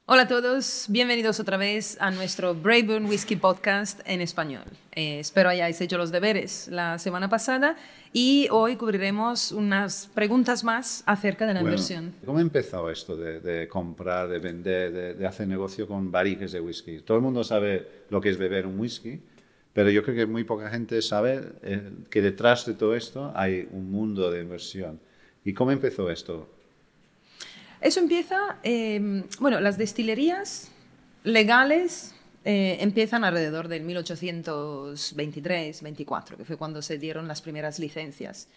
Hola a todos, bienvenidos otra vez a nuestro Braeburn Whiskey Podcast en español. Espero hayáis hecho los deberes la semana pasada y hoy cubriremos unas preguntas más acerca de la inversión. ¿Cómo empezó esto de comprar, de vender, de hacer negocio con barriques de whisky? Todo el mundo sabe lo que es beber un whisky, pero yo creo que muy poca gente sabe que detrás de todo esto hay un mundo de inversión. ¿Y cómo empezó esto? Eso empieza, las destilerías legales empiezan alrededor del 1823-24, que fue cuando se dieron las primeras licencias.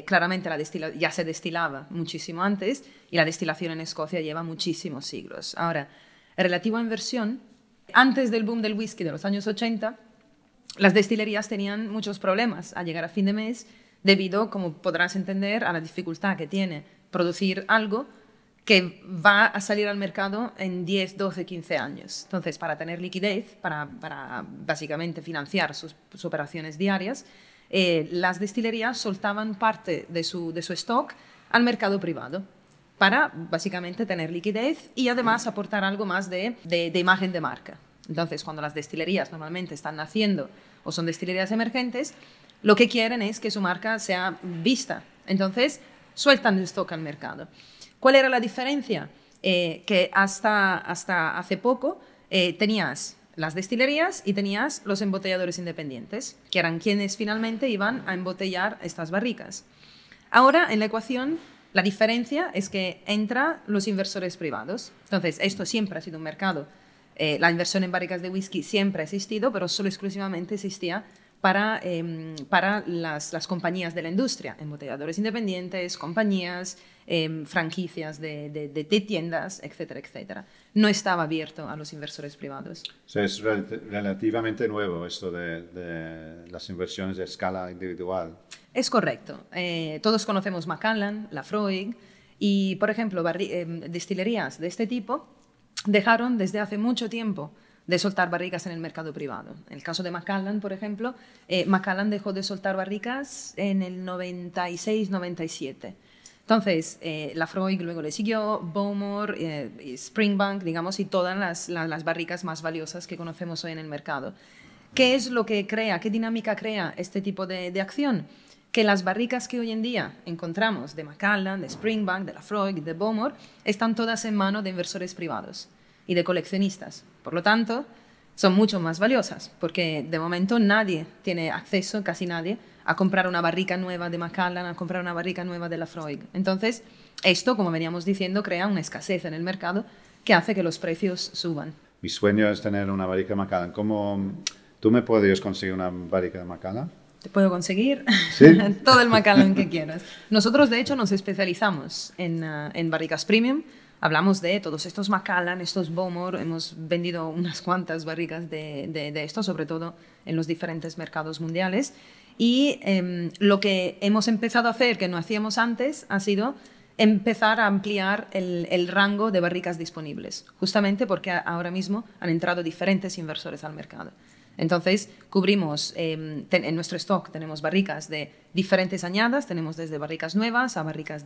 Claramente ya se destilaba muchísimo antes y la destilación en Escocia lleva muchísimos siglos. Ahora, relativo a inversión, antes del boom del whisky de los años 80, las destilerías tenían muchos problemas al llegar a fin de mes debido, como podrás entender, a la dificultad que tiene producir algo que va a salir al mercado en 10, 12, 15 años. Entonces, para tener liquidez, para básicamente financiar sus operaciones diarias, las destilerías soltaban parte de su stock al mercado privado para básicamente tener liquidez y además aportar algo más de imagen de marca. Entonces, cuando las destilerías normalmente están naciendo o son destilerías emergentes, lo que quieren es que su marca sea vista. Entonces, sueltan el stock al mercado. ¿Cuál era la diferencia? Que hasta hace poco tenías las destilerías y tenías los embotelladores independientes, que eran quienes finalmente iban a embotellar estas barricas. Ahora, en la ecuación, la diferencia es que entran los inversores privados. Entonces, esto siempre ha sido un mercado. La inversión en barricas de whisky siempre ha existido, pero solo exclusivamente existía para las compañías de la industria, embotelladores independientes, compañías, franquicias de tiendas, etcétera, etcétera. No estaba abierto a los inversores privados. O sea, es relativamente nuevo esto de las inversiones de escala individual. Es correcto. Todos conocemos Macallan, Laphroaig y, por ejemplo, destilerías de este tipo dejaron desde hace mucho tiempo de soltar barricas en el mercado privado. En el caso de Macallan, por ejemplo, Macallan dejó de soltar barricas en el 96-97. Entonces, Laphroaig luego le siguió, Bowmore, Springbank, digamos, y todas las barricas más valiosas que conocemos hoy en el mercado. ¿Qué es lo que crea, qué dinámica crea este tipo de acción? Que las barricas que hoy en día encontramos de Macallan, de Springbank, de Laphroaig, de Bowmore, están todas en manos de inversores privados y de coleccionistas. Por lo tanto, son mucho más valiosas, porque de momento nadie tiene acceso, casi nadie, a comprar una barrica nueva de Macallan, a comprar una barrica nueva de Laphroaig. Entonces, esto, como veníamos diciendo, crea una escasez en el mercado que hace que los precios suban. Mi sueño es tener una barrica de Macallan. ¿Cómo tú me podrías conseguir una barrica de Macallan? Te puedo conseguir, ¿Sí? todo el Macallan que quieras. Nosotros, de hecho, nos especializamos en barricas premium. Hablamos de todos estos Macallan, estos Bowmore, hemos vendido unas cuantas barricas de esto, sobre todo en los diferentes mercados mundiales. Y lo que hemos empezado a hacer, que no hacíamos antes, ha sido empezar a ampliar el rango de barricas disponibles, justamente porque ahora mismo han entrado diferentes inversores al mercado. Entonces, cubrimos, en nuestro stock tenemos barricas de diferentes añadas, tenemos desde barricas nuevas a barricas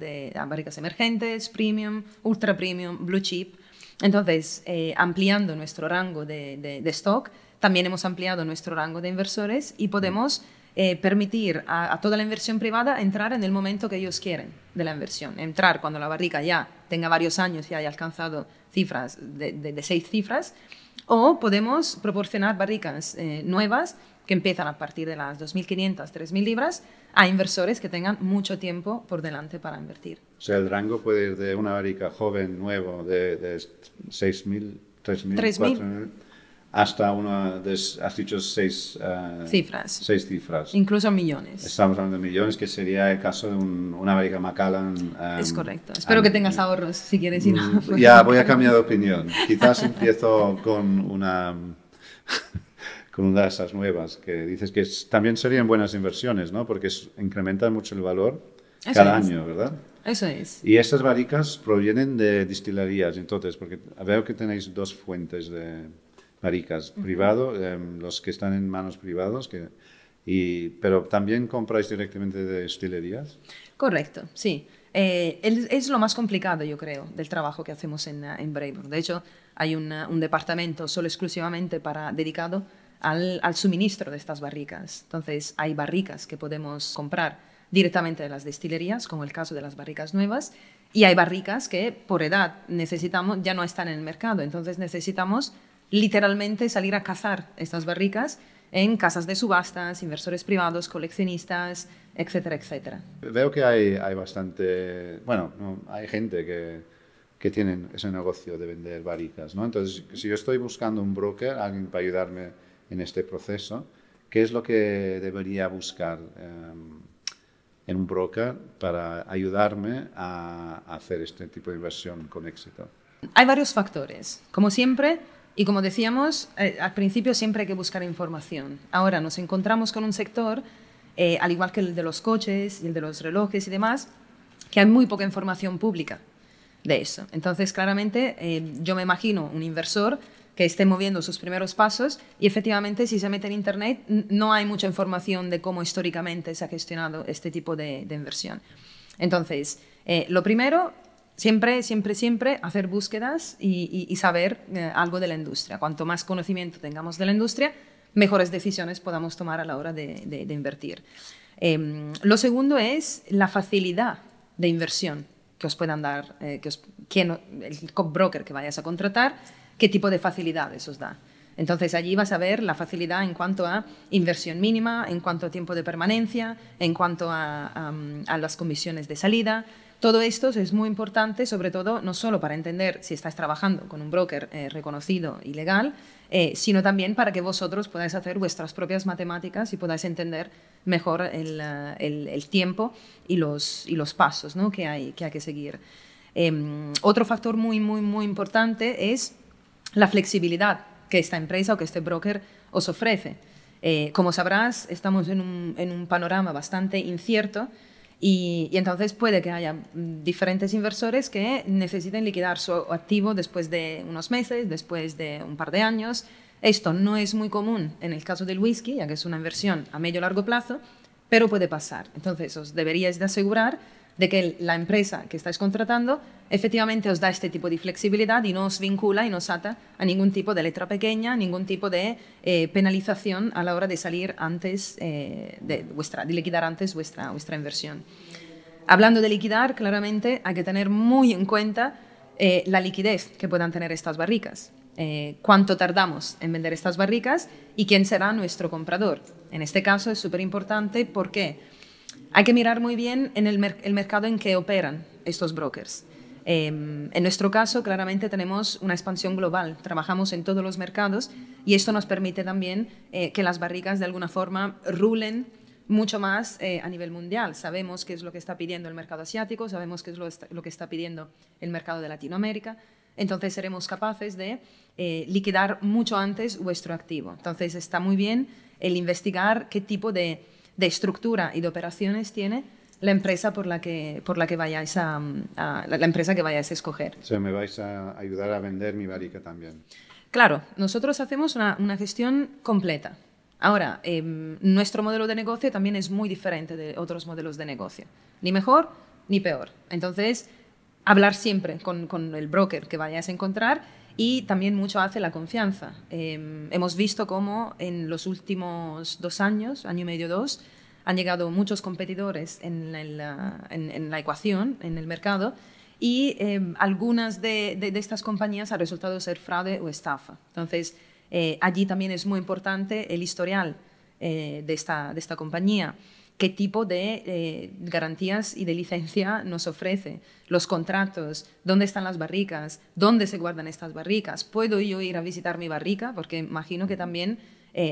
emergentes, premium, ultra premium, blue chip. Entonces, ampliando nuestro rango de stock, también hemos ampliado nuestro rango de inversores y podemos permitir a toda la inversión privada entrar en el momento que ellos quieren de la inversión. Entrar cuando la barrica ya tenga varios años y haya alcanzado cifras de 6 cifras, o podemos proporcionar barricas nuevas que empiezan a partir de las 2.500, 3.000 libras a inversores que tengan mucho tiempo por delante para invertir. O sea, el rango puede ir de una barrica joven, nuevo, de 6.000, 3.000, 4.000, hasta una de, has dicho, 6 cifras. 6 cifras. Incluso millones. Estamos hablando de millones, que sería el caso de una barrica Macallan. Es correcto. Espero que tengas ahorros si quieres ir a... Ya, voy a cambiar de opinión. Quizás empiezo con una de esas nuevas, que dices que también serían buenas inversiones, ¿no? Porque incrementan mucho el valor cada año, ¿verdad? Eso es. Y estas barricas provienen de destilerías, entonces, porque veo que tenéis 2 fuentes de barricas, privado, los que están en manos privados, pero también compráis directamente de destilerías. Correcto, sí. Es lo más complicado, yo creo, del trabajo que hacemos en Braeburn. De hecho, hay un departamento solo exclusivamente dedicado al suministro de estas barricas. Entonces, hay barricas que podemos comprar directamente de las destilerías, como el caso de las barricas nuevas, y hay barricas que por edad ya no están en el mercado. Entonces, necesitamos literalmente salir a cazar estas barricas en casas de subastas, inversores privados, coleccionistas, etcétera, etcétera. Veo que hay bastante, bueno, hay gente que tienen ese negocio de vender barricas, ¿no? Entonces, si yo estoy buscando un broker, alguien para ayudarme en este proceso, ¿qué es lo que debería buscar en un broker para ayudarme a hacer este tipo de inversión con éxito? Hay varios factores. Como siempre, y como decíamos, al principio siempre hay que buscar información. Ahora nos encontramos con un sector, al igual que el de los coches y el de los relojes y demás, que hay muy poca información pública de eso. Entonces, claramente, yo me imagino un inversor que esté moviendo sus primeros pasos y efectivamente si se mete en Internet no hay mucha información de cómo históricamente se ha gestionado este tipo de inversión. Entonces, lo primero, siempre hacer búsquedas y saber algo de la industria. Cuanto más conocimiento tengamos de la industria, mejores decisiones podamos tomar a la hora de invertir. Lo segundo es la facilidad de inversión que os puedan dar, el broker que vayas a contratar, qué tipo de facilidades os da. Entonces, allí vas a ver la facilidad en cuanto a inversión mínima, en cuanto a tiempo de permanencia, en cuanto a las comisiones de salida. Todo esto es muy importante, sobre todo, no solo para entender si estáis trabajando con un broker reconocido y legal, sino también para que vosotros podáis hacer vuestras propias matemáticas y podáis entender mejor el tiempo y los pasos, ¿no?, que hay que seguir. Otro factor muy importante es la flexibilidad que esta empresa o que este broker os ofrece. Como sabrás, estamos en un panorama bastante incierto y entonces puede que haya diferentes inversores que necesiten liquidar su activo después de unos meses, después de un par de años. Esto no es muy común en el caso del whisky, ya que es una inversión a medio o largo plazo, pero puede pasar. Entonces, os deberíais de asegurar de que la empresa que estáis contratando efectivamente os da este tipo de flexibilidad y no os vincula y no os ata a ningún tipo de letra pequeña, ningún tipo de penalización a la hora de salir antes, de liquidar antes vuestra inversión. Hablando de liquidar, claramente hay que tener muy en cuenta la liquidez que puedan tener estas barricas. Cuánto tardamos en vender estas barricas y quién será nuestro comprador. En este caso es súper importante porque hay que mirar muy bien en el mercado en que operan estos brokers. En nuestro caso, claramente tenemos una expansión global, trabajamos en todos los mercados y esto nos permite también que las barricas de alguna forma rulen mucho más a nivel mundial. Sabemos qué es lo que está pidiendo el mercado asiático, sabemos qué es lo que está pidiendo el mercado de Latinoamérica, entonces seremos capaces de liquidar mucho antes vuestro activo. Entonces está muy bien el investigar qué tipo de estructura y de operaciones tiene la empresa por la que vayáis la empresa que vayáis a escoger. O sea, me vais a ayudar a vender mi barrica también. Claro, nosotros hacemos una gestión completa. Ahora, nuestro modelo de negocio también es muy diferente de otros modelos de negocio. Ni mejor ni peor. Entonces, hablar siempre con el broker que vayáis a encontrar y también mucho hace la confianza. Hemos visto cómo en los últimos 2 años, año y medio, 2, han llegado muchos competidores en la ecuación, en el mercado, y algunas de estas compañías ha resultado ser fraude o estafa. Entonces, allí también es muy importante el historial de esta compañía, qué tipo de garantías y de licencia nos ofrece, los contratos, dónde están las barricas, dónde se guardan estas barricas, ¿puedo yo ir a visitar mi barrica? Porque imagino que también,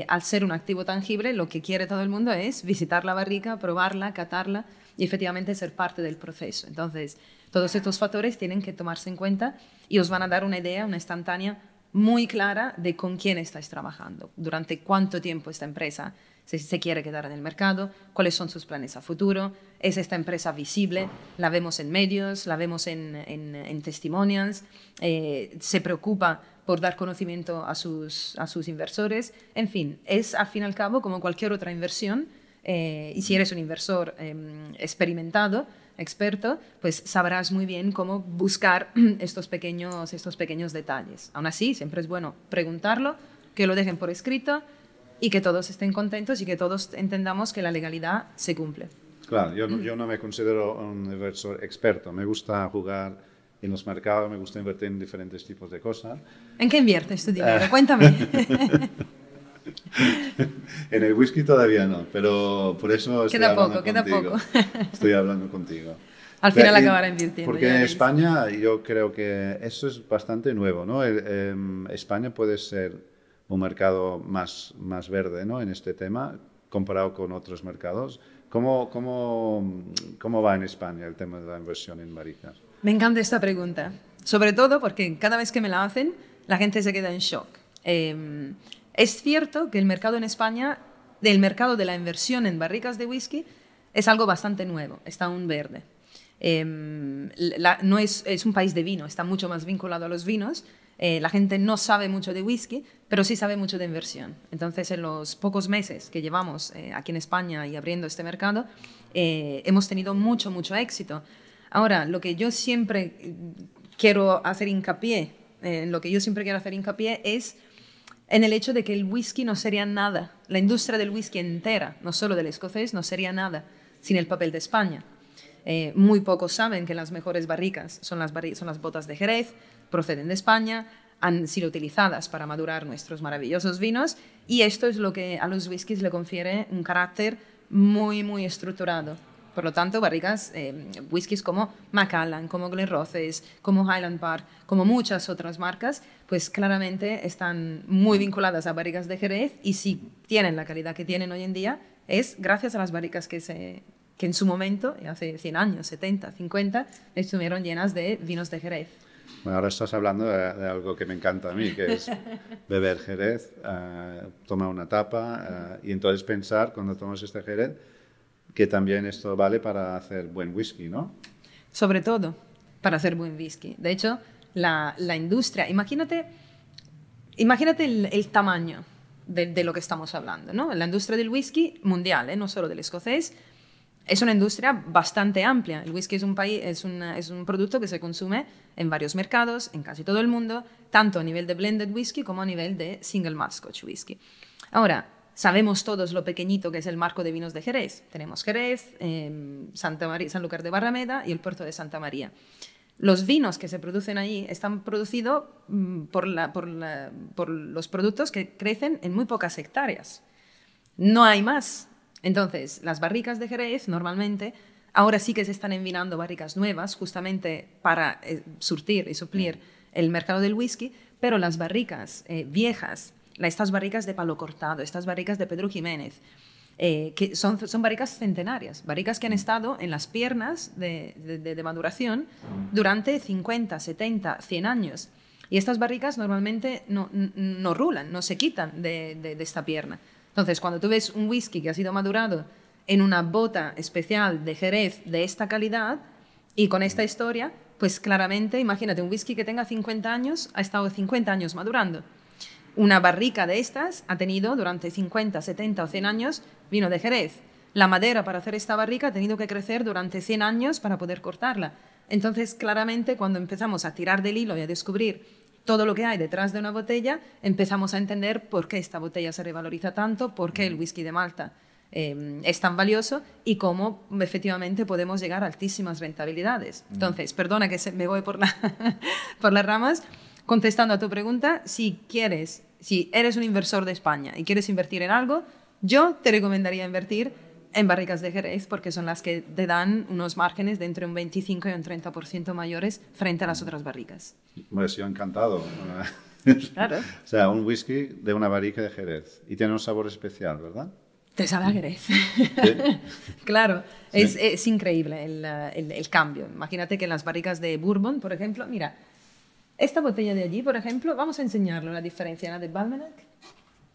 al ser un activo tangible, lo que quiere todo el mundo es visitar la barrica, probarla, catarla y efectivamente ser parte del proceso. Entonces, todos estos factores tienen que tomarse en cuenta y os van a dar una idea, una instantánea muy clara de con quién estáis trabajando, durante cuánto tiempo esta empresa se quiere quedar en el mercado, cuáles son sus planes a futuro, es esta empresa visible, la vemos en medios, la vemos en testimonials, se preocupa por dar conocimiento a sus inversores, en fin, es al fin y al cabo como cualquier otra inversión, y si eres un inversor experimentado, experto, pues sabrás muy bien cómo buscar estos pequeños detalles. Aún así, siempre es bueno preguntarlo, que lo dejen por escrito y que todos estén contentos y que todos entendamos que la legalidad se cumple. Claro, yo no me considero un inversor experto. Me gusta jugar en los mercados, me gusta invertir en diferentes tipos de cosas. ¿En qué inviertes tu dinero? Cuéntame. En el whisky todavía no, pero por eso estoy hablando queda contigo. poco. Estoy hablando contigo. Al final acabará invirtiendo. Porque en España yo creo que eso es bastante nuevo, ¿no? España puede ser un mercado más verde, ¿no? En este tema, comparado con otros mercados. ¿Cómo va en España el tema de la inversión en barricas? Me encanta esta pregunta, sobre todo porque cada vez que me la hacen, la gente se queda en shock. Es cierto que el mercado en España, el mercado de la inversión en barricas de whisky, es algo bastante nuevo, está aún verde. No es un país de vino, está mucho más vinculado a los vinos. La gente no sabe mucho de whisky, pero sí sabe mucho de inversión. Entonces, en los pocos meses que llevamos aquí en España y abriendo este mercado, hemos tenido mucho éxito. Ahora, lo que yo siempre quiero hacer hincapié, es en el hecho de que el whisky no sería nada. La industria del whisky entera, no solo del escocés, no sería nada sin el papel de España. Muy pocos saben que las mejores barricas son las botas de Jerez, proceden de España, han sido utilizadas para madurar nuestros maravillosos vinos y esto es lo que a los whiskies le confiere un carácter muy estructurado. Por lo tanto, barricas, whiskies como Macallan, como Glenrothes, como Highland Park, como muchas otras marcas, pues claramente están muy vinculadas a barricas de Jerez y si tienen la calidad que tienen hoy en día es gracias a las barricas que en su momento, hace 100 años, 70, 50, estuvieron llenas de vinos de Jerez. Bueno, ahora estás hablando de algo que me encanta a mí, que es beber Jerez, tomar una tapa y entonces pensar, cuando tomas este Jerez, que también esto vale para hacer buen whisky, ¿no? Sobre todo para hacer buen whisky. De hecho, la industria, imagínate el tamaño de lo que estamos hablando, ¿no? La industria del whisky mundial, no solo del escocés, es una industria bastante amplia. El whisky es un producto que se consume en varios mercados, en casi todo el mundo, tanto a nivel de blended whisky como a nivel de single malt Scotch whisky. Ahora, sabemos todos lo pequeñito que es el marco de vinos de Jerez. Tenemos Jerez, Sanlúcar de Barrameda y el puerto de Santa María. Los vinos que se producen ahí están producidos por los productos que crecen en muy pocas hectáreas. No hay más. Entonces, las barricas de Jerez normalmente, ahora sí que se están envinando barricas nuevas justamente para surtir y suplir el mercado del whisky, pero las barricas viejas, estas barricas de Palo Cortado, estas barricas de Pedro Jiménez, que son barricas centenarias, barricas que han estado en las piernas de maduración durante 50, 70, 100 años. Y estas barricas normalmente no rulan, no se quitan de esta pierna. Entonces, cuando tú ves un whisky que ha sido madurado en una bota especial de Jerez de esta calidad y con esta historia, pues claramente, imagínate, un whisky que tenga 50 años, ha estado 50 años madurando. Una barrica de estas ha tenido durante 50, 70 o 100 años vino de Jerez. La madera para hacer esta barrica ha tenido que crecer durante 100 años para poder cortarla. Entonces, claramente, cuando empezamos a tirar del hilo y a descubrir todo lo que hay detrás de una botella, empezamos a entender por qué esta botella se revaloriza tanto, por qué el whisky de Malta es tan valioso y cómo efectivamente podemos llegar a altísimas rentabilidades. Entonces, perdona que me voy por las ramas. Contestando a tu pregunta, si eres un inversor de España y quieres invertir en algo, yo te recomendaría invertir en barricas de Jerez porque son las que te dan unos márgenes de entre un 25 y un 30% mayores frente a las otras barricas. Pues yo encantado. Claro. O sea, un whisky de una barrica de Jerez y tiene un sabor especial, ¿verdad? Te sabe a Jerez. ¿Sí? Claro, sí. Es increíble el cambio. Imagínate que en las barricas de Bourbon, por ejemplo, mira, esta botella de allí, por ejemplo, vamos a enseñarle la diferencia, ¿no? De Balmenac.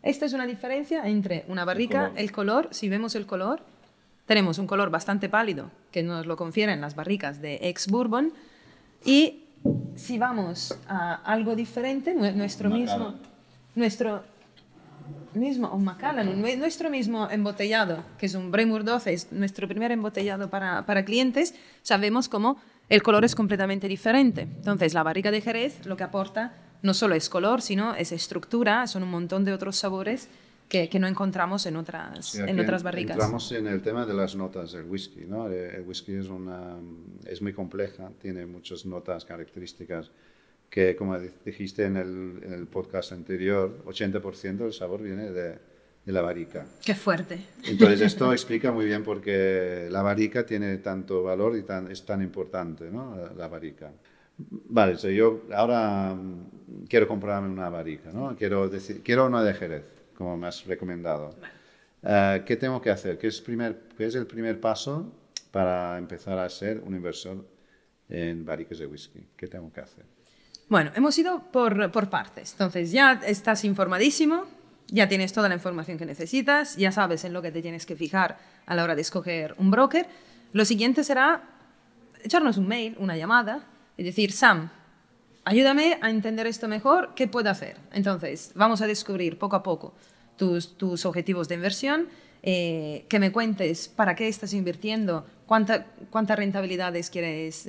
Esta es una diferencia entre una barrica, el color, si vemos el color, tenemos un color bastante pálido, que nos lo confieren las barricas de ex-Bourbon, y si vamos a algo diferente, nuestro mismo, o Macallan, nuestro mismo embotellado, que es un Bremur 12, es nuestro primer embotellado para clientes, sabemos cómo el color es completamente diferente. Entonces, la barrica de Jerez lo que aporta no solo es color, sino es estructura, son un montón de otros sabores que no encontramos en otras barricas. Entramos en el tema de las notas del whisky, ¿no? El whisky es muy compleja, tiene muchas notas características que, como dijiste en el podcast anterior, 80% del sabor viene de la barrica. ¡Qué fuerte! Entonces, esto explica muy bien por qué la barrica tiene tanto valor y es tan importante, ¿no? La barrica. Vale, yo ahora quiero comprarme una barrica, ¿no? Quiero una de Jerez, como me has recomendado. ¿Qué tengo que hacer? ¿Qué es el primer paso para empezar a ser un inversor en barricas de whisky? ¿Qué tengo que hacer? Bueno, hemos ido por partes. Entonces, ya estás informadísimo, ya tienes toda la información que necesitas, ya sabes en lo que te tienes que fijar a la hora de escoger un broker. Lo siguiente será echarnos un mail, una llamada, y decir, Sam, ayúdame a entender esto mejor, ¿qué puedo hacer? Entonces, vamos a descubrir poco a poco tus objetivos de inversión, que me cuentes para qué estás invirtiendo, cuántas rentabilidades quieres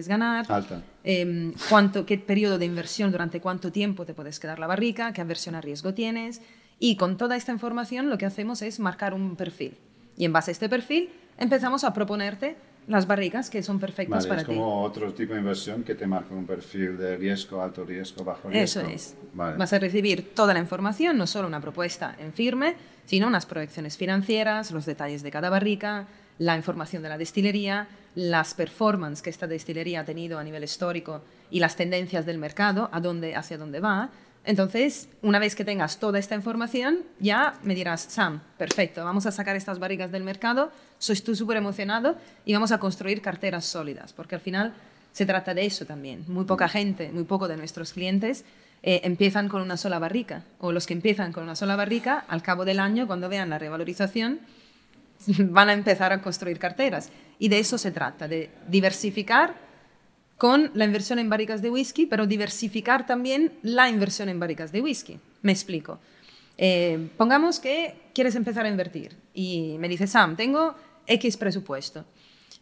ganar, Alta. Qué periodo de inversión, durante cuánto tiempo te puedes quedar la barrica, qué aversión a riesgo tienes. Y con toda esta información lo que hacemos es marcar un perfil. Y en base a este perfil empezamos a proponerte las barricas que son perfectas para ti. Es como otro tipo de inversión que te marca un perfil de riesgo, alto riesgo, bajo riesgo. Eso es. Vale. Vas a recibir toda la información, no solo una propuesta en firme, sino unas proyecciones financieras, los detalles de cada barrica, la información de la destilería, las performances que esta destilería ha tenido a nivel histórico y las tendencias del mercado, hacia dónde va. Entonces, una vez que tengas toda esta información, ya me dirás, Sam, perfecto, vamos a sacar estas barricas del mercado, soy tú súper emocionado y vamos a construir carteras sólidas, porque al final se trata de eso también. Muy poca gente, muy poco de nuestros clientes empiezan con una sola barrica, o los que empiezan con una sola barrica, al cabo del año, cuando vean la revalorización, van a empezar a construir carteras. Y de eso se trata, de diversificar con la inversión en barricas de whisky, pero diversificar también la inversión en barricas de whisky. Me explico. Pongamos que quieres empezar a invertir y me dices, Sam, tengo X presupuesto.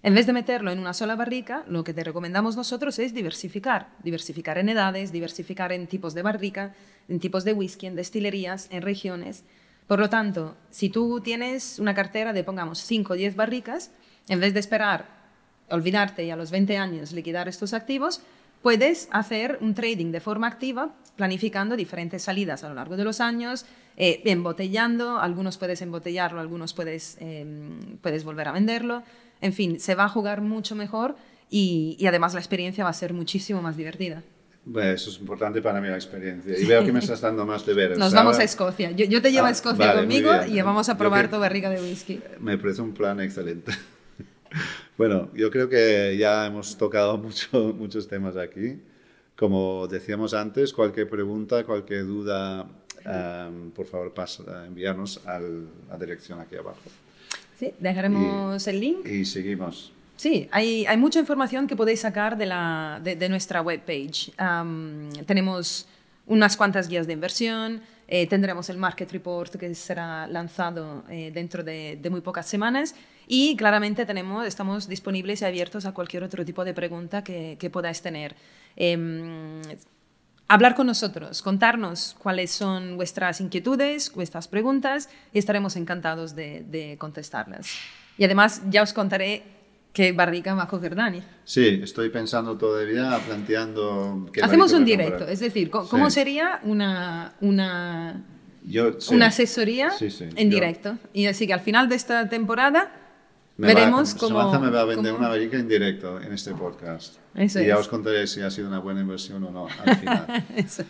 En vez de meterlo en una sola barrica, lo que te recomendamos nosotros es diversificar. Diversificar en edades, diversificar en tipos de barrica, en tipos de whisky, en destilerías, en regiones. Por lo tanto, si tú tienes una cartera de, pongamos, 5 o 10 barricas, en vez de esperar, olvidarte y a los 20 años liquidar estos activos, puedes hacer un trading de forma activa, planificando diferentes salidas a lo largo de los años, embotellando, algunos puedes embotellarlo, algunos puedes volver a venderlo. En fin, se va a jugar mucho mejor y además la experiencia va a ser muchísimo más divertida. Bueno, eso es importante para mí, la experiencia. Y veo que me estás dando más deberes. Nos vamos a Escocia. Yo te llevo a Escocia vale, conmigo y vamos a probar tu barrica de whisky. Me parece un plan excelente. Bueno, yo creo que ya hemos tocado muchos temas aquí. Como decíamos antes, cualquier pregunta, cualquier duda, por favor, enviarnos a la dirección aquí abajo. Sí, dejaremos el link. Y seguimos. Sí, hay mucha información que podéis sacar de nuestra webpage. Tenemos unas cuantas guías de inversión, tendremos el Market Report que será lanzado dentro de muy pocas semanas y claramente estamos disponibles y abiertos a cualquier otro tipo de pregunta que podáis tener. Hablar con nosotros, contarnos cuáles son vuestras inquietudes, vuestras preguntas y estaremos encantados de contestarlas. Y además ya os contaré qué barrica va a coger Dani. Sí, estoy pensando todavía, planteando... Hacemos un directo, es decir, ¿cómo sería una asesoría en directo? Y así que al final de esta temporada veremos cómo... Samantha me va a vender una barrica en directo en este podcast. Eso y ya os contaré si ha sido una buena inversión o no al final. Eso.